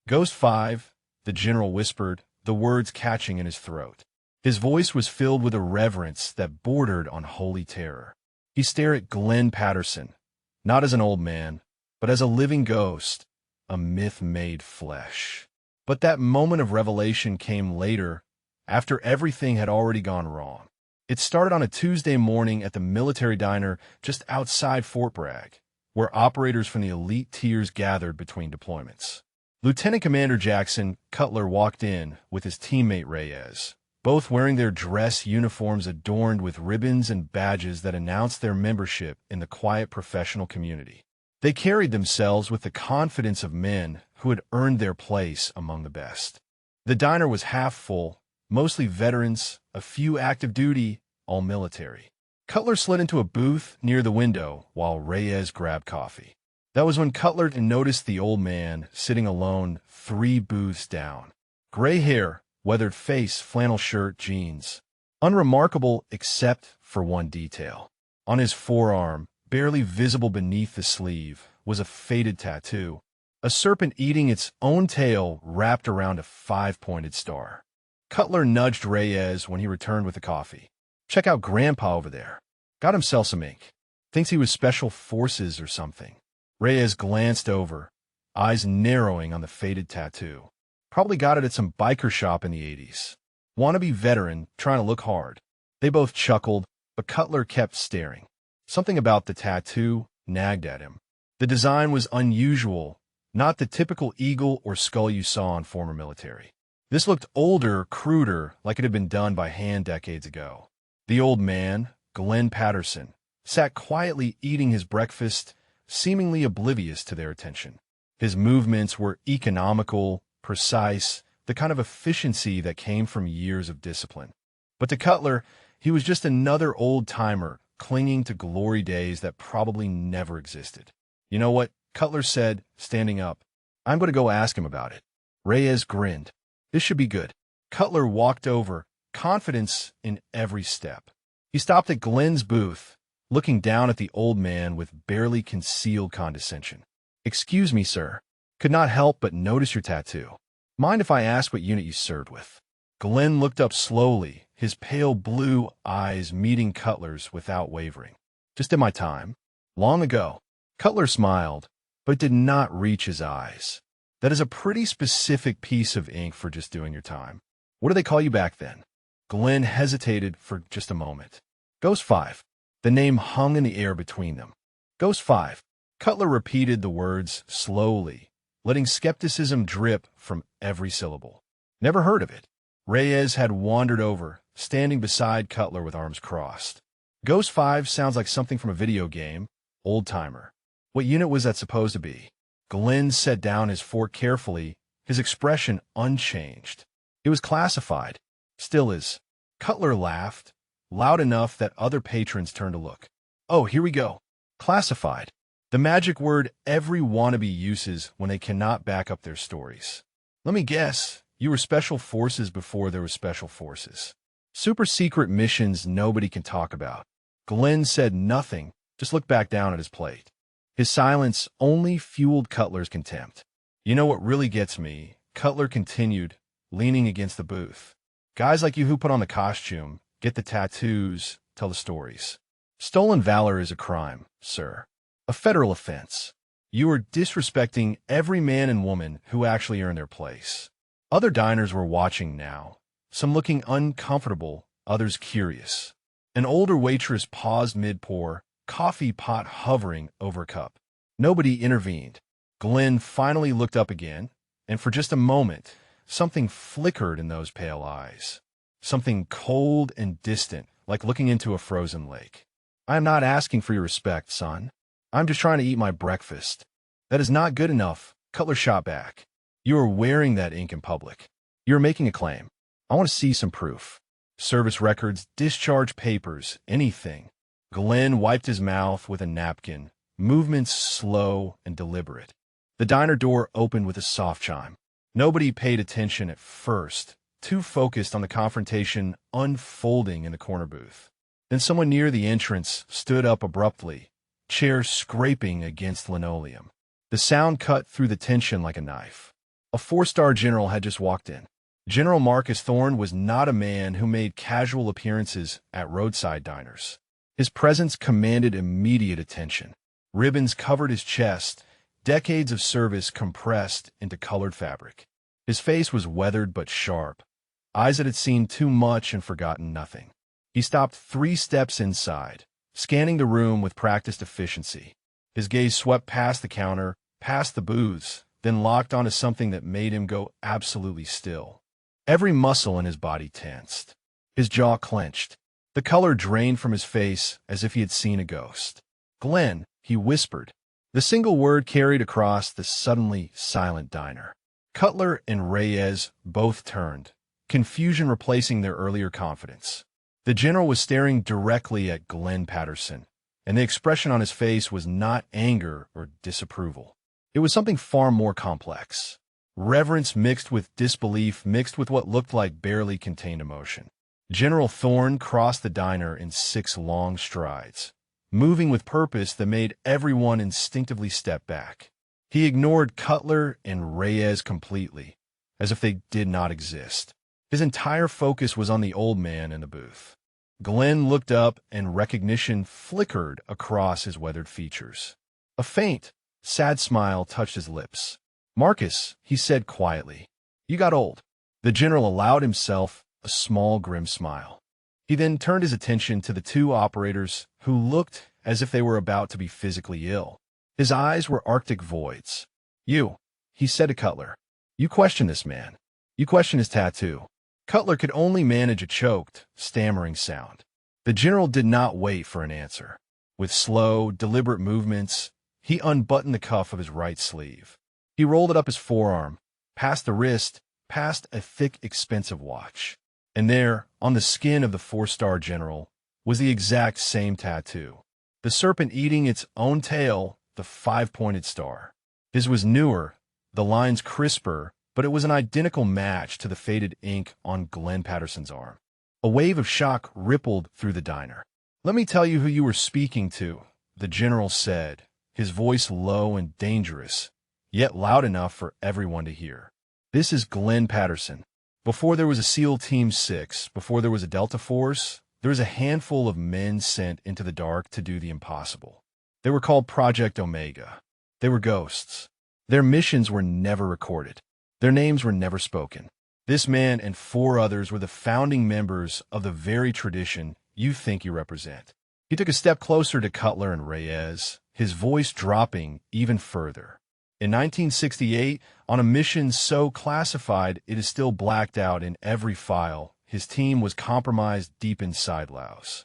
Ghost 5, the general whispered, the words catching in his throat. His voice was filled with a reverence that bordered on holy terror. He stared at Glenn Patterson, not as an old man, but as a living ghost, a myth made flesh. But that moment of revelation came later, after everything had already gone wrong. It started on a Tuesday morning at the military diner just outside Fort Bragg, where operators from the elite tiers gathered between deployments. Lieutenant Commander Jackson Cutler walked in with his teammate Reyes, both wearing their dress uniforms adorned with ribbons and badges that announced their membership in the quiet professional community. They carried themselves with the confidence of men who had earned their place among the best. The diner was half full, mostly veterans, a few active duty, all military. Cutler slid into a booth near the window while Reyes grabbed coffee. That was when Cutler noticed the old man sitting alone 3 booths down. Gray hair, weathered face, flannel shirt, jeans. Unremarkable except for one detail. On his forearm, barely visible beneath the sleeve, was a faded tattoo. A serpent eating its own tail wrapped around a 5-pointed star. Cutler nudged Reyes when he returned with the coffee. Check out Grandpa over there. Got himself some ink. Thinks he was Special Forces or something. Reyes glanced over, eyes narrowing on the faded tattoo. Probably got it at some biker shop in the 80s. Wannabe veteran, trying to look hard. They both chuckled, but Cutler kept staring. Something about the tattoo nagged at him. The design was unusual, not the typical eagle or skull you saw in former military. This looked older, cruder, like it had been done by hand decades ago. The old man, Glenn Patterson, sat quietly eating his breakfast, seemingly oblivious to their attention. His movements were economical, precise, the kind of efficiency that came from years of discipline. But to Cutler, he was just another old-timer clinging to glory days that probably never existed. You know what? Cutler said, standing up. I'm going to go ask him about it. Reyes grinned. This should be good. Cutler walked over, confidence in every step. He stopped at Glenn's booth, looking down at the old man with barely concealed condescension. Excuse me, sir. Could not help but notice your tattoo. Mind if I ask what unit you served with? Glenn looked up slowly, his pale blue eyes meeting Cutler's without wavering. Just in my time. Long ago. Cutler smiled, but did not reach his eyes. That is a pretty specific piece of ink for just doing your time. What do they call you back then? Glenn hesitated for just a moment. Ghost 5. The name hung in the air between them. Ghost 5. Cutler repeated the words slowly, letting skepticism drip from every syllable. Never heard of it. Reyes had wandered over, standing beside Cutler with arms crossed. Ghost 5 sounds like something from a video game. Old-timer. What unit was that supposed to be? Glenn set down his fork carefully, his expression unchanged. It was classified. Still is. Cutler laughed, loud enough that other patrons turned to look. Oh, here we go. Classified. The magic word every wannabe uses when they cannot back up their stories. Let me guess, you were Special Forces before there were Special Forces. Super secret missions nobody can talk about. Glenn said nothing, just looked back down at his plate. His silence only fueled Cutler's contempt. You know what really gets me? Cutler continued, leaning against the booth. Guys like you who put on the costume, get the tattoos, tell the stories. Stolen valor is a crime, sir. A federal offense. You are disrespecting every man and woman who actually earned their place. Other diners were watching now, some looking uncomfortable, others curious. An older waitress paused mid-pour, coffee pot hovering over a cup. Nobody intervened. Glenn finally looked up again, and for just a moment, something flickered in those pale eyes. Something cold and distant, like looking into a frozen lake. I am not asking for your respect, son. I'm just trying to eat my breakfast. That is not good enough, Cutler shot back. You are wearing that ink in public. You are making a claim. I want to see some proof. Service records, discharge papers, anything. Glenn wiped his mouth with a napkin, movements slow and deliberate. The diner door opened with a soft chime. Nobody paid attention at first, too focused on the confrontation unfolding in the corner booth. Then someone near the entrance stood up abruptly, chair scraping against linoleum. The sound cut through the tension like a knife. A four-star general had just walked in. General Marcus Thorne was not a man who made casual appearances at roadside diners. His presence commanded immediate attention. Ribbons covered his chest, decades of service compressed into colored fabric. His face was weathered but sharp, eyes that had seen too much and forgotten nothing. He stopped 3 steps inside, scanning the room with practiced efficiency. His gaze swept past the counter, past the booths, then locked onto something that made him go absolutely still. Every muscle in his body tensed. His jaw clenched. The color drained from his face as if he had seen a ghost. "Glenn," he whispered. The single word carried across the suddenly silent diner. Cutler and Reyes both turned, confusion replacing their earlier confidence. The general was staring directly at Glenn Patterson, and the expression on his face was not anger or disapproval. It was something far more complex. Reverence mixed with disbelief, mixed with what looked like barely contained emotion. General Thorne crossed the diner in 6 long strides, moving with purpose that made everyone instinctively step back. He ignored Cutler and Reyes completely, as if they did not exist. His entire focus was on the old man in the booth. Glenn looked up, and recognition flickered across his weathered features. A faint, sad smile touched his lips. "Marcus," he said quietly, "you got old." The general allowed himself a small, grim smile. He then turned his attention to the 2 operators who looked as if they were about to be physically ill. His eyes were arctic voids. "You," he said to Cutler, "you question this man. You question his tattoo." Cutler could only manage a choked, stammering sound. The general did not wait for an answer. With slow, deliberate movements, he unbuttoned the cuff of his right sleeve. He rolled it up his forearm, past the wrist, past a thick, expensive watch. And there, on the skin of the 4-star general, was the exact same tattoo. The serpent eating its own tail, the 5-pointed star. His was newer, the lines crisper, but it was an identical match to the faded ink on Glenn Patterson's arm. A wave of shock rippled through the diner. "Let me tell you who you were speaking to," the general said, his voice low and dangerous, yet loud enough for everyone to hear. "This is Glenn Patterson. Before there was a SEAL Team 6, before there was a Delta Force, there was a handful of men sent into the dark to do the impossible. They were called Project Omega. They were ghosts. Their missions were never recorded. Their names were never spoken. This man and 4 others were the founding members of the very tradition you think you represent." He took a step closer to Cutler and Reyes, his voice dropping even further. "In 1968, on a mission so classified it is still blacked out in every file, his team was compromised deep inside Laos.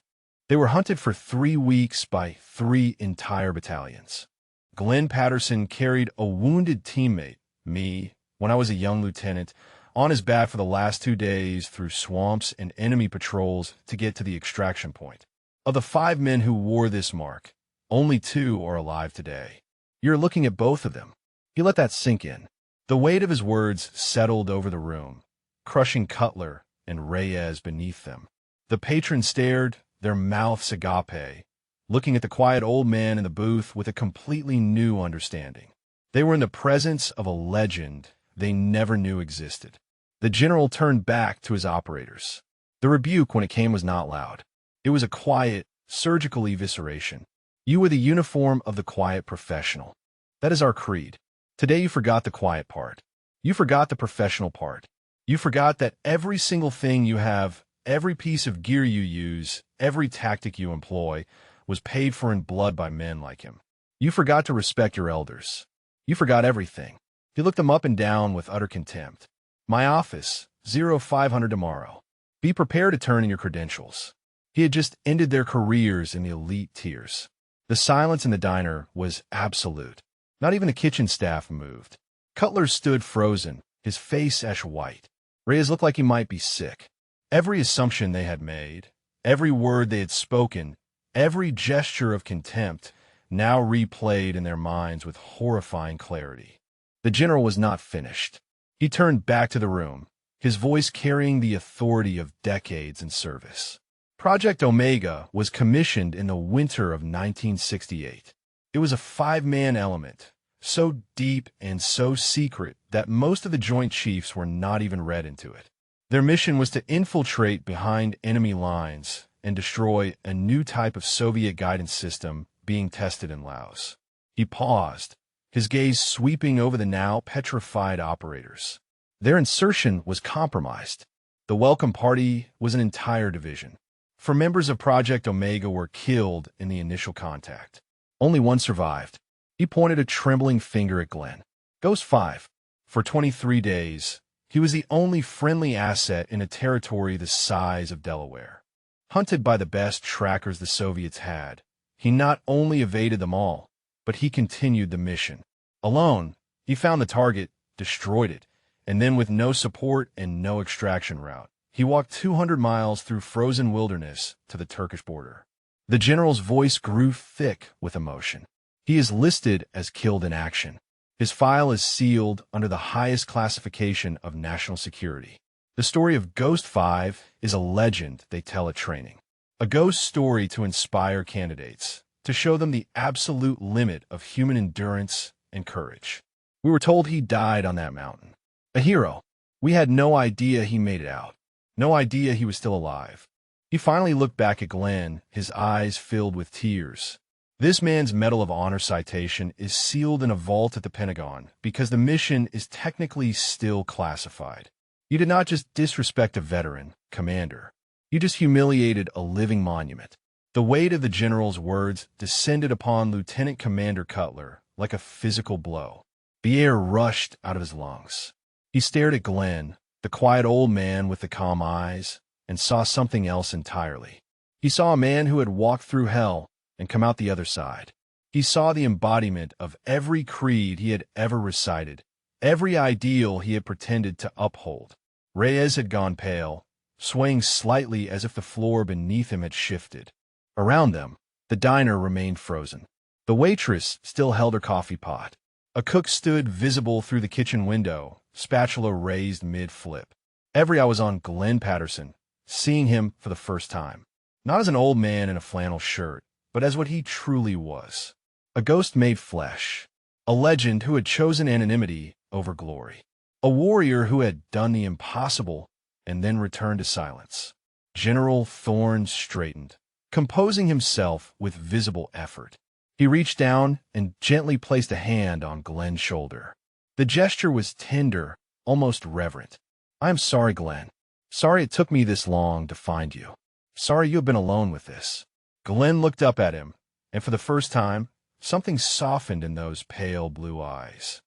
They were hunted for 3 weeks by 3 entire battalions. Glenn Patterson carried a wounded teammate, me, when I was a young lieutenant, on his back for the last 2 days through swamps and enemy patrols to get to the extraction point. Of the 5 men who wore this mark, only 2 are alive today. You're looking at both of them." He let that sink in. The weight of his words settled over the room, crushing Cutler and Reyes beneath them. The patrons stared, their mouths agape, looking at the quiet old man in the booth with a completely new understanding. They were in the presence of a legend they never knew existed. The general turned back to his operators. The rebuke, when it came, was not loud. It was a quiet, surgical evisceration. "You were the uniform of the quiet professional. That is our creed. Today you forgot the quiet part. You forgot the professional part. You forgot that every single thing you have, every piece of gear you use, every tactic you employ, was paid for in blood by men like him. You forgot to respect your elders. You forgot everything." He looked them up and down with utter contempt. "My office, 0500 tomorrow. Be prepared to turn in your credentials." He had just ended their careers in the elite tiers. The silence in the diner was absolute. Not even the kitchen staff moved. Cutler stood frozen, his face ash white. Reyes looked like he might be sick. Every assumption they had made, every word they had spoken, every gesture of contempt now replayed in their minds with horrifying clarity. The general was not finished. He turned back to the room, his voice carrying the authority of decades in service. Project Omega was commissioned in the winter of 1968. It was a 5-man element, so deep and so secret that most of the Joint Chiefs were not even read into it. Their mission was to infiltrate behind enemy lines and destroy a new type of Soviet guidance system being tested in Laos. He paused, his gaze sweeping over the now petrified operators. Their insertion was compromised. The Welcome Party was an entire division. 4 members of Project Omega were killed in the initial contact. Only one survived. He pointed a trembling finger at Glenn. Ghost 5. For 23 days, he was the only friendly asset in a territory the size of Delaware. Hunted by the best trackers the Soviets had, he not only evaded them all, but he continued the mission. Alone, he found the target, destroyed it, and then with no support and no extraction route, he walked 200 miles through frozen wilderness to the Turkish border. The general's voice grew thick with emotion. He is listed as killed in action. His file is sealed under the highest classification of national security. The story of Ghost 5 is a legend they tell at training. A ghost story to inspire candidates, to show them the absolute limit of human endurance and courage. We were told he died on that mountain. A hero. We had no idea he made it out. No idea he was still alive. He finally looked back at Glenn, his eyes filled with tears. This man's Medal of Honor citation is sealed in a vault at the Pentagon because the mission is technically still classified. You did not just disrespect a veteran, Commander. You just humiliated a living monument. The weight of the general's words descended upon Lieutenant Commander Cutler like a physical blow. The air rushed out of his lungs. He stared at Glenn, the quiet old man with the calm eyes, and saw something else entirely. He saw a man who had walked through hell and come out the other side. He saw the embodiment of every creed he had ever recited, every ideal he had pretended to uphold. Reyes had gone pale, swaying slightly as if the floor beneath him had shifted. Around them, the diner remained frozen. The waitress still held her coffee pot. A cook stood visible through the kitchen window, spatula raised mid-flip. Every eye was on Glenn Patterson, seeing him for the first time. Not as an old man in a flannel shirt, but as what he truly was. A ghost made flesh. A legend who had chosen anonymity over glory. A warrior who had done the impossible and then returned to silence. General Thorne straightened, composing himself with visible effort. He reached down and gently placed a hand on Glenn's shoulder. The gesture was tender, almost reverent. "I am sorry, Glenn. Sorry it took me this long to find you. Sorry you have been alone with this." Glenn looked up at him, and for the first time, something softened in those pale blue eyes.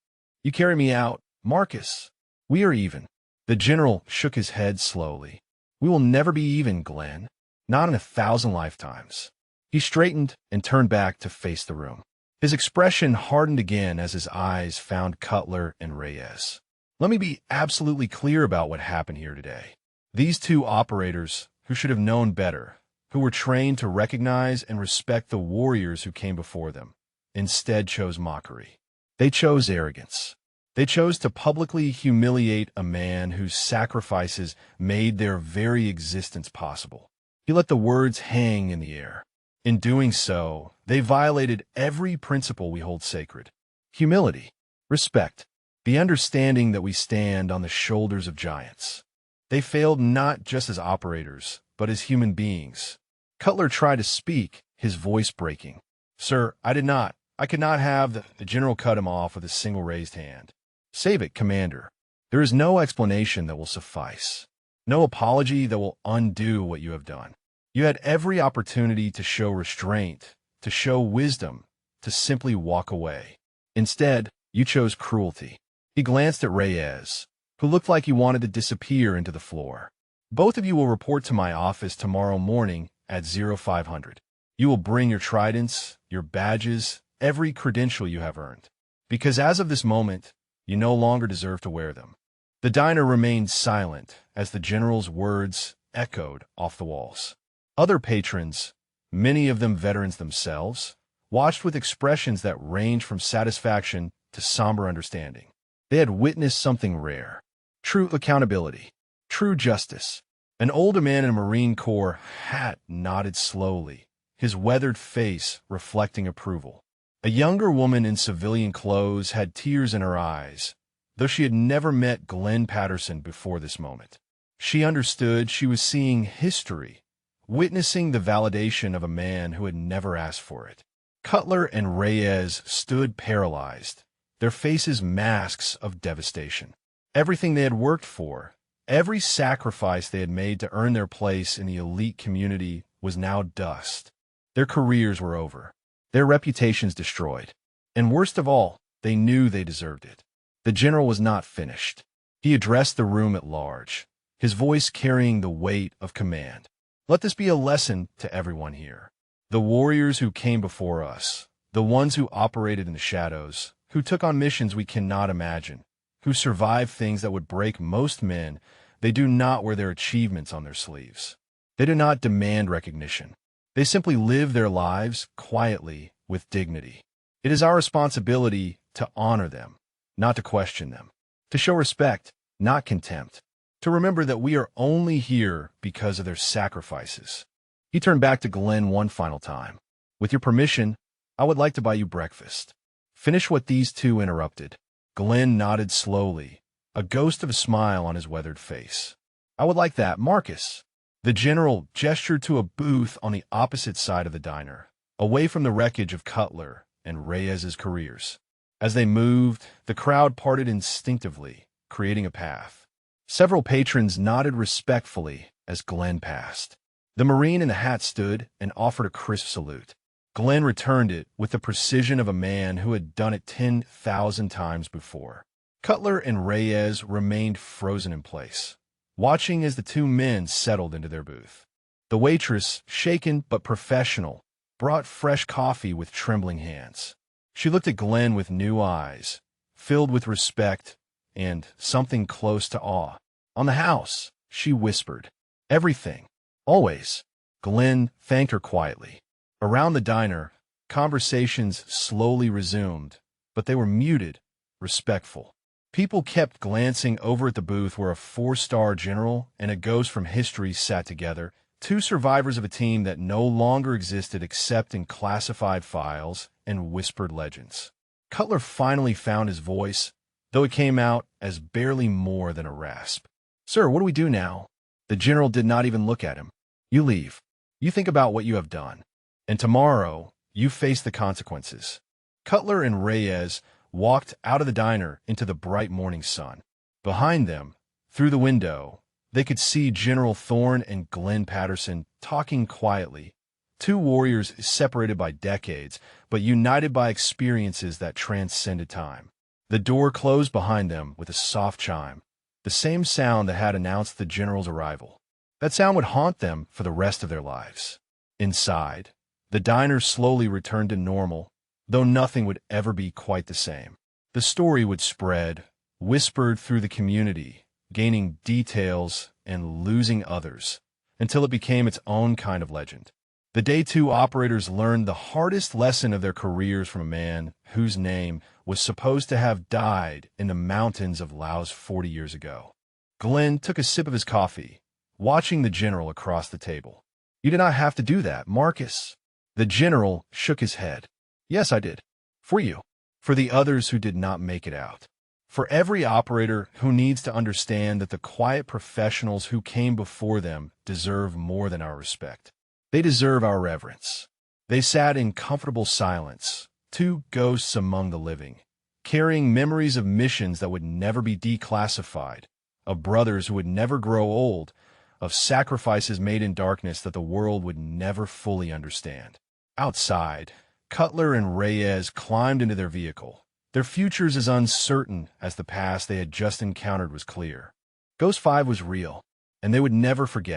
"You carry me out, Marcus. We are even." The general shook his head slowly. "We will never be even, Glenn. Not in 1,000 lifetimes." He straightened and turned back to face the room. His expression hardened again as his eyes found Cutler and Reyes. "Let me be absolutely clear about what happened here today. These 2 operators, who should have known better, who were trained to recognize and respect the warriors who came before them, instead chose mockery. They chose arrogance. They chose to publicly humiliate a man whose sacrifices made their very existence possible." He let the words hang in the air. In doing so, they violated every principle we hold sacred. Humility, respect, the understanding that we stand on the shoulders of giants. They failed not just as operators, but as human beings. Cutler tried to speak, his voice breaking. "Sir, I did not. I could not have the general cut him off with a single raised hand. "Save it, Commander. There is no explanation that will suffice. No apology that will undo what you have done. You had every opportunity to show restraint, to show wisdom, to simply walk away. Instead, you chose cruelty." He glanced at Reyes, who looked like he wanted to disappear into the floor. "Both of you will report to my office tomorrow morning at 0500. You will bring your tridents, your badges, every credential you have earned. Because as of this moment, you no longer deserve to wear them." The diner remained silent as the general's words echoed off the walls. Other patrons, many of them veterans themselves, watched with expressions that ranged from satisfaction to somber understanding. They had witnessed something rare. True accountability. True justice. An older man in a Marine Corps hat nodded slowly, his weathered face reflecting approval. A younger woman in civilian clothes had tears in her eyes, though she had never met Glenn Patterson before this moment. She understood she was seeing history, witnessing the validation of a man who had never asked for it. Cutler and Reyes stood paralyzed, their faces masks of devastation. Everything they had worked for, every sacrifice they had made to earn their place in the elite community was now dust. Their careers were over, their reputations destroyed, and worst of all, they knew they deserved it. The general was not finished. He addressed the room at large, his voice carrying the weight of command. Let this be a lesson to everyone here. The warriors who came before us, the ones who operated in the shadows, who took on missions we cannot imagine, who survived things that would break most men, they do not wear their achievements on their sleeves. They do not demand recognition. They simply live their lives quietly with dignity. It is our responsibility to honor them, not to question them, to show respect, not contempt, to remember that we are only here because of their sacrifices. He turned back to Glenn one final time. With your permission, I would like to buy you breakfast. Finish what these two interrupted. Glenn nodded slowly, a ghost of a smile on his weathered face. I would like that, Marcus. The general gestured to a booth on the opposite side of the diner, away from the wreckage of Cutler and Reyes's careers. As they moved, the crowd parted instinctively, creating a path. Several patrons nodded respectfully as Glenn passed. The Marine in the hat stood and offered a crisp salute. Glenn returned it with the precision of a man who had done it 10,000 times before. Cutler and Reyes remained frozen in place, watching as the two men settled into their booth. The waitress, shaken but professional, brought fresh coffee with trembling hands. She looked at Glenn with new eyes, filled with respect and something close to awe. On the house, she whispered. Everything. Always. Glenn thanked her quietly. Around the diner, conversations slowly resumed, but they were muted, respectful. People kept glancing over at the booth where a 4-star general and a ghost from history sat together, two survivors of a team that no longer existed except in classified files and whispered legends. Cutler finally found his voice, though it came out as barely more than a rasp. Sir, what do we do now? The general did not even look at him. You leave. You think about what you have done. And tomorrow, you face the consequences. Cutler and Reyes walked out of the diner into the bright morning sun. Behind them, through the window, they could see General Thorne and Glenn Patterson talking quietly, two warriors separated by decades, but united by experiences that transcended time. The door closed behind them with a soft chime, the same sound that had announced the general's arrival. That sound would haunt them for the rest of their lives. Inside, the diner slowly returned to normal, though nothing would ever be quite the same. The story would spread, whispered through the community, gaining details and losing others, until it became its own kind of legend. The Day 2 operators learned the hardest lesson of their careers from a man whose name was supposed to have died in the mountains of Laos 40 years ago. Glenn took a sip of his coffee, watching the general across the table. You did not have to do that, Marcus. The general shook his head. Yes, I did. For you. For the others who did not make it out. For every operator who needs to understand that the quiet professionals who came before them deserve more than our respect. They deserve our reverence. They sat in comfortable silence, two ghosts among the living, carrying memories of missions that would never be declassified, of brothers who would never grow old, of sacrifices made in darkness that the world would never fully understand. Outside, Cutler and Reyes climbed into their vehicle, their futures as uncertain as the past they had just encountered was clear. Ghost 5 was real, and they would never forget it.